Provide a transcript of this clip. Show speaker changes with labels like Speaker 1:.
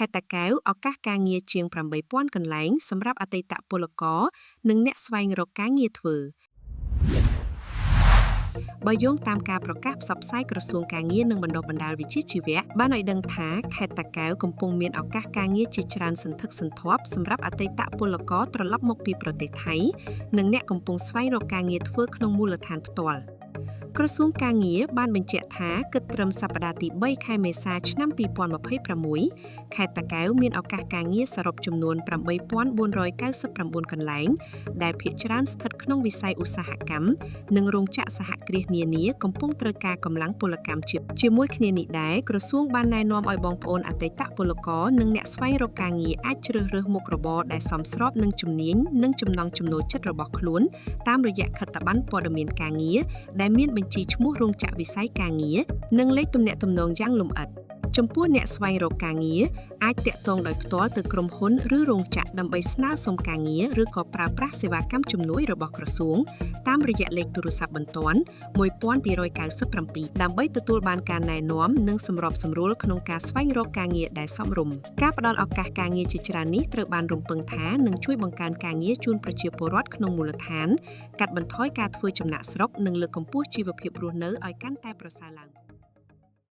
Speaker 1: ខេត្តតាកែវឱកាសការងារជាង 8,000 កន្លែងសម្រាប់អតីតពលករនិងអ្នកស្វែងរកការងារធ្វើបើយោងតាមការប្រកាសផ្សព្វផ្សាយក្រសួងការងារនិងបណ្ដុះបណ្ដាលវិជ្ជាជីវៈបានឲ្យដឹងថាខេត្តតាកែវកំពុងមានឱកាសការងារជាច្រើនសន្ធឹកសន្ធាប់សម្រាប់អតីតពលករត្រឡប់មកពីប្រទេសថៃនិងអ្នកកំពុងស្វែងរកការងារធ្វើក្នុងមូលដ្ឋានផ្ទាល់ក្រសួងការងារបានបញ្ជាក់ថាគិតត្រឹមសប្តាហ៍ទី3ខែមេសាឆ្នាំ2026ខេត្តតាកែវមានឱកាសការងារសរុបចំនួន 8,499 កន្លែងដែលភាគច្រើនស្ថិតក្នុងវិស័យឧស្សាហកម្មនិងរោងចក្រសហគ្រាសនានាកំពុងត្រូវការកម្លាំងពលកម្មជាមួយគ្នានេះដែរក្រសួងបានណែនាំឲ្យបងប្អូនអតីតពលករនិងអ្នកស្វែងរកការងារអាចជ្រើសរើសមុខរបរដែលសមស្របនឹងជំនាញនិងចំណង់ចំណូលចិត្តរបស់ខ្លួនតាមរយៈខិត្តប័ណ្ណព័ត៌មានការងារដែលមានបញ្ជីឈ្មោះរោងចក្រវិស័យការងារនិងលេខទំនាក់ទំនងយ៉ាងលម្អិតចំពោះអ្នកស្វែងរកការងារអាចតាក់ទងដោយផ្ទាល់ទៅក្រុមហ៊ុនឬរោងចក្រដើម្បីស្នើសុំការងារឬក៏ប្រើប្រាស់សេវាកម្មជំនួយរបស់ក្រសួងតាមរយៈលេខទូរស័ព្ទបន្ទាន់1297ដើម្បីទទួលបានការណែនាំនិងសម្របសម្រួលក្នុងការស្វែងរកការងារដែលសមរម្យការផ្តល់ឱកាសការងារជាច្រើននេះត្រូវបានរំពឹងថានឹងជួយបង្កើនការងារជូនប្រជាពលរដ្ឋក្នុងមូលដ្ឋានកាត់បន្ថយការធ្វើចំណាកស្រុកនិងលើកកម្ពស់ជីវភាពរស់នៅឲ្យកាន់តែប្រសើរឡើង